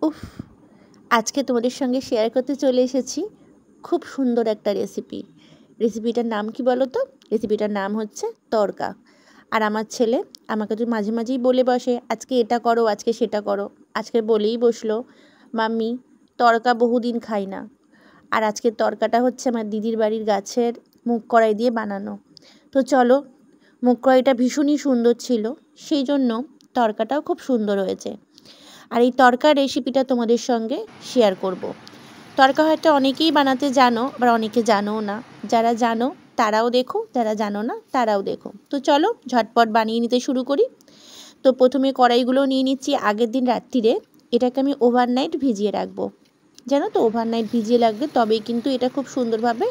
উফ, আজকে তোমাদের সঙ্গে শেয়ার করতে চলে এসেছি খুব সুন্দর একটা রেসিপি। রেসিপিটার নাম কি বলো তো? রেসিপিটার নাম হচ্ছে তড়কা। আর আমার ছেলে আমাকে তো মাঝে মাঝেই বলে বসে, আজকে এটা করো, আজকে সেটা করো। আজকে বলেই বসলো, মাম্মি তড়কা বহুদিন খাই না। আর আজকের তড়কাটা হচ্ছে আমার দিদির বাড়ির গাছের মুগ কড়াই দিয়ে বানানো। তো চলো, মুগ কড়াইটা ভীষণই সুন্দর ছিল, সেই জন্য তড়কাটাও খুব সুন্দর হয়েছে। আর এই তড়কার রেসিপিটা তোমাদের সঙ্গে শেয়ার করব। তড়কা হয়তো অনেকেই বানাতে জানো, আবার অনেকে জানোও না। যারা জানো তারাও দেখো, যারা জানো না তারাও দেখো। তো চলো ঝটপট বানিয়ে নিতে শুরু করি। তো প্রথমে কড়াইগুলো নিয়ে নিচ্ছি আগের দিন রাত্রিরে। এটাকে আমি ওভারনাইট ভিজিয়ে রাখবো। জানো তো, ওভারনাইট ভিজিয়ে রাখবে তবেই কিন্তু এটা খুব সুন্দরভাবে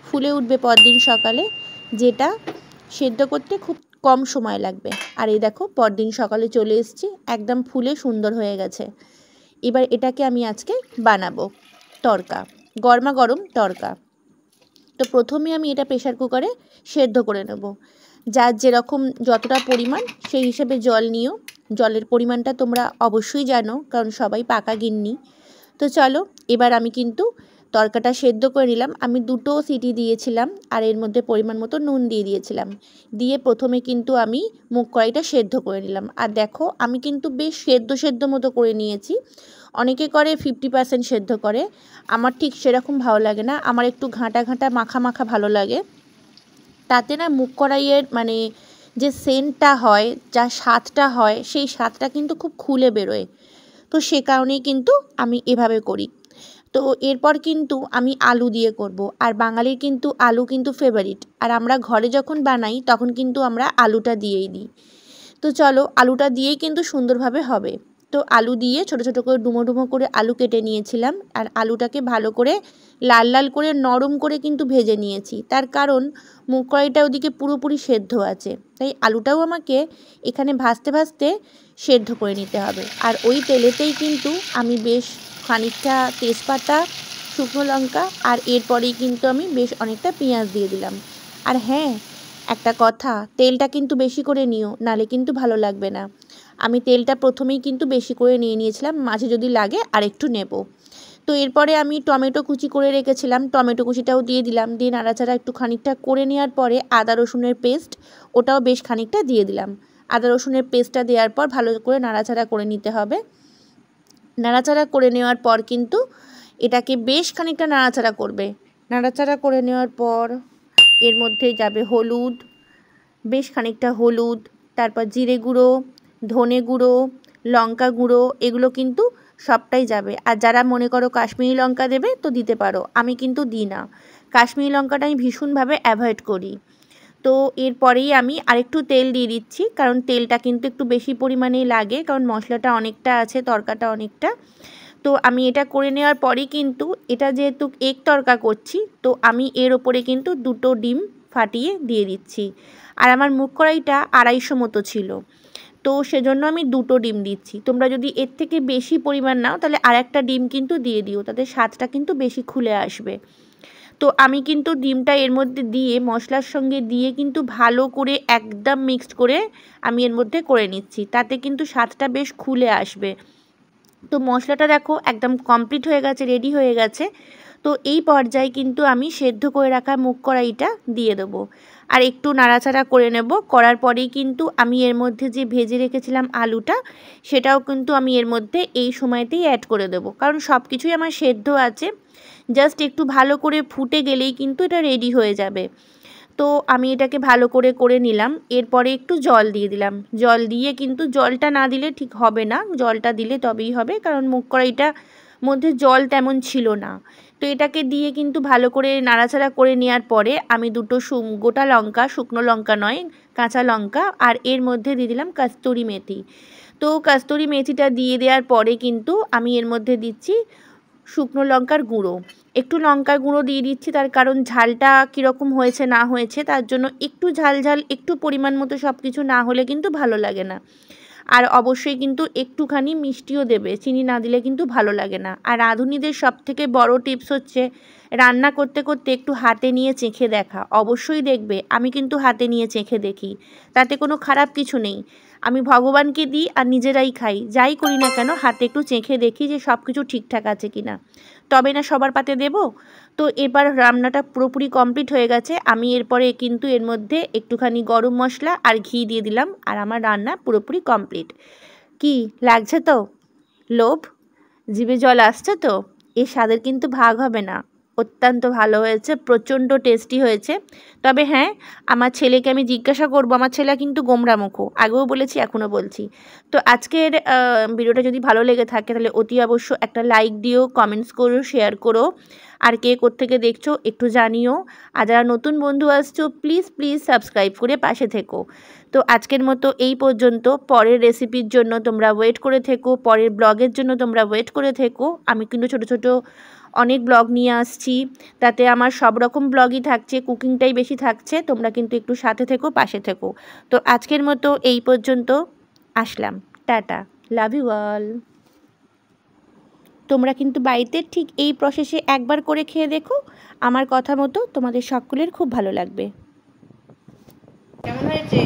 ফুলে উঠবে পরদিন সকালে, যেটা সেদ্ধ করতে খুব কম সময় লাগবে। আর এই দেখো, পরদিন সকালে চলে এসেছি, একদম ফুলে সুন্দর হয়ে গেছে। এবার এটাকে আমি আজকে বানাবো তড়কা, গরমা গরম তড়কা। তো প্রথমে আমি এটা প্রেশার কুকারে সেদ্ধ করে নেব। যার যেরকম যতটা পরিমাণ সেই হিসেবে জল নিও। জলের পরিমাণটা তোমরা অবশ্যই জানো, কারণ সবাই পাকা গিন্নি। তো চলো, এবার আমি কিন্তু তড়কাটা সেদ্ধ করে নিলাম। আমি 2টো সিটি দিয়েছিলাম, আর এর মধ্যে পরিমাণ মতো নুন দিয়ে দিয়েছিলাম। দিয়ে প্রথমে কিন্তু আমি মুগ কড়াইটা সেদ্ধ করে নিলাম। আর দেখো, আমি কিন্তু বেশ সেদ্ধ মতো করে নিয়েছি। অনেকে করে 50% সেদ্ধ করে, আমার ঠিক সেরকম ভালো লাগে না। আমার একটু ঘাঁটা মাখা ভালো লাগে। তাতে না মুগ কড়াইয়ের মানে যে সেন্টটা হয়, যা স্বাদটা হয়, সেই স্বাদটা কিন্তু খুব খুলে বেরোয়। তো সে কারণেই কিন্তু আমি এভাবে করি। তো এরপর কিন্তু আমি আলু দিয়ে করব। আর বাঙালির কিন্তু আলু কিন্তু ফেভারিট। আর আমরা ঘরে যখন বানাই তখন কিন্তু আমরা আলুটা দিয়েই দিই। তো চলো, আলুটা দিয়েই কিন্তু সুন্দরভাবে হবে। তো আলু দিয়ে ছোট ছোট করে ডুমো করে আলু কেটে নিয়েছিলাম। আর আলুটাকে ভালো করে লাল করে নরম করে কিন্তু ভেজে নিয়েছি। তার কারণ মুগ কড়াইটা ওদিকে পুরোপুরি সেদ্ধ আছে, তাই আলুটাও আমাকে এখানে ভাজতে সেদ্ধ করে নিতে হবে। আর ওই তেলেতেই কিন্তু আমি বেশ খানিকটা তেজপাতা, শুকনো লঙ্কা, আর এরপরেই কিন্তু আমি বেশ অনেকটা পেঁয়াজ দিয়ে দিলাম। আর হ্যাঁ, একটা কথা, তেলটা কিন্তু বেশি করে নিও, নালে কিন্তু ভালো লাগবে না। আমি তেলটা প্রথমেই কিন্তু বেশি করে নিয়েছিলাম, মাঝে যদি লাগে আর একটু নেব। তো এরপরে আমি টমেটো কুচি করে রেখেছিলাম, টমেটো কুচিটাও দিয়ে দিলাম। দিয়ে নাড়াচাড়া একটু খানিকটা করে নেওয়ার পরে আদা রসুনের পেস্ট, ওটাও বেশ খানিকটা দিয়ে দিলাম। আদা রসুনের পেস্টটা দেওয়ার পর ভালো করে নাড়াচাড়া করে নিতে হবে। নাড়াচাড়া করে নেওয়ার পর কিন্তু এটাকে বেশ খানিকটা নাড়াচাড়া করবে। নাড়াচাড়া করে নেওয়ার পর এর মধ্যে যাবে হলুদ, বেশ খানিকটা হলুদ, তারপর জিরে গুঁড়ো, ধনে গুঁড়ো, লঙ্কা গুঁড়ো, এগুলো কিন্তু সবটাই যাবে। আর যারা মনে করো কাশ্মীরি লঙ্কা দেবে তো দিতে পারো, আমি কিন্তু দিই না। কাশ্মীরি লঙ্কাটা আমি ভীষণভাবে অ্যাভয়েড করি। তো এরপরেই আমি আরেকটু তেল দিয়ে দিচ্ছি, কারণ তেলটা কিন্তু একটু বেশি পরিমাণেই লাগে, কারণ মশলাটা অনেকটা আছে, তড়কাটা অনেকটা। তো আমি এটা করে নেওয়ার পরেই কিন্তু, এটা যেহেতু এগ তড়কা করছি, তো আমি এর ওপরে কিন্তু 2টো ডিম ফাটিয়ে দিয়ে দিচ্ছি। আর আমার মুগ কড়াইটা 250 মতো ছিল, তো সেজন্য আমি 2টো ডিম দিচ্ছি। তোমরা যদি এর থেকে বেশি পরিমাণ নাও তাহলে আরেকটা ডিম কিন্তু দিয়ে দিও, তাতে স্বাদটা কিন্তু বেশি খুলে আসবে। তো আমি কিন্তু ডিমটা এর মধ্যে দিয়ে মশলার সঙ্গে দিয়ে কিন্তু ভালো করে একদম মিক্সড করে আমি এর মধ্যে করে নিচ্ছি, তাতে কিন্তু স্বাদটা বেশ খুলে আসবে। তো মশলাটা দেখো একদম কমপ্লিট হয়ে গেছে, রেডি হয়ে গেছে। তো এই পর্যায়ে কিন্তু আমি সেদ্ধ করে রাখা মুগ কড়াইটা দিয়ে দেবো। আর একটু নাড়াচাড়া করে নেব। করার পরেই কিন্তু আমি এর মধ্যে যে ভেজে রেখেছিলাম আলুটা, সেটাও কিন্তু আমি এর মধ্যে এই সময়তেই অ্যাড করে দেবো, কারণ সব কিছুই আমার সেদ্ধ আছে। জাস্ট একটু ভালো করে ফুটে গেলেই কিন্তু এটা রেডি হয়ে যাবে। তো আমি এটাকে ভালো করে নিলাম। এরপরে একটু জল দিয়ে দিলাম। জল দিয়ে কিন্তু জলটা না দিলে ঠিক হবে না, জলটা দিলে তবেই হবে, কারণ মুগ কড়াইটার মধ্যে জল তেমন ছিল না। তো এটাকে দিয়ে কিন্তু ভালো করে নাড়াচাড়া করে নেওয়ার পরে আমি 2টো গোটা লঙ্কা, শুকনো লঙ্কা নয় কাঁচা লঙ্কা, আর এর মধ্যে দিয়ে দিলাম কস্তুরি মেথি। তো কস্তুরি মেথিটা দিয়ে দেওয়ার পরে কিন্তু আমি এর মধ্যে দিচ্ছি শুকনো লঙ্কার গুঁড়ো। একটু লঙ্কার গুঁড়ো দিয়ে দিচ্ছি, তার কারণ ঝালটা কীরকম হয়েছে না হয়েছে তার জন্য একটু ঝাল একটু পরিমাণ মতো সব কিছু না হলে কিন্তু ভালো লাগে না। আর অবশ্যই কিন্তু একটুখানি মিষ্টিও দেবে, চিনি না দিলে কিন্তু ভালো লাগে না। আর রাঁধুনিদের সবথেকে বড় টিপস হচ্ছে রান্না করতে একটু হাতে নিয়ে চেখে দেখা। অবশ্যই দেখবে, আমি কিন্তু হাতে নিয়ে চেখে দেখি, তাতে কোনো খারাপ কিছু নেই। আমি ভগবানকে দিই আর নিজেরাই খাই, যাই করি না কেন হাতে একটু চেখে দেখি যে সব কিছু ঠিকঠাক আছে কি না, তবে না সবার পাতে দেব। তো এবার রান্নাটা পুরোপুরি কমপ্লিট হয়ে গেছে। আমি এরপরে কিন্তু এর মধ্যে একটুখানি গরম মশলা আর ঘি দিয়ে দিলাম, আর আমার রান্না পুরোপুরি কমপ্লিট। কি লাগছে তো লোভ, জিভে জল আসছে তো? এর স্বাদের কিন্তু ভাগ হবে না, অত্যন্ত ভালো হয়েছে, প্রচণ্ড টেস্টি হয়েছে। তবে হ্যাঁ, আমার ছেলেকে আমি জিজ্ঞাসা করব, আমার ছেলে কিন্তু গোমরামুখো, আগেও বলেছি এখনও বলছি। তো আজকের ভিডিওটা যদি ভালো লেগে থাকে তাহলে অতি অবশ্য একটা লাইক দিও, কমেন্টস করো, শেয়ার করো, আর কে কোত্থেকে দেখছো একটু জানিও। আর যারা নতুন বন্ধু আসছো প্লিজ প্লিজ সাবস্ক্রাইব করে পাশে থেকো। তো আজকের মতো এই পর্যন্ত, পরের রেসিপির জন্য তোমরা ওয়েট করে থেকো, পরের ব্লগের জন্য তোমরা ওয়েট করে থেকো। আমি কিন্তু ছোট ছোট অনেক ব্লগ নিয়ে আসছি, তাতে আমার সব রকম ব্লগই থাকছে, কুকিংটাই বেশি থাকছে। তোমরা কিন্তু একটু সাথে থেকো, পাশে থেকো। তো আজকের মতো এই পর্যন্ত, আসলাম, টাটা, লাভ ইউ অল। তোমরা কিন্তু বাড়িতে ঠিক এই প্রসেসে একবার করে খেয়ে দেখো, আমার কথা মতো তোমাদের সকলের খুব ভালো লাগবে। কেমন হয়েছে?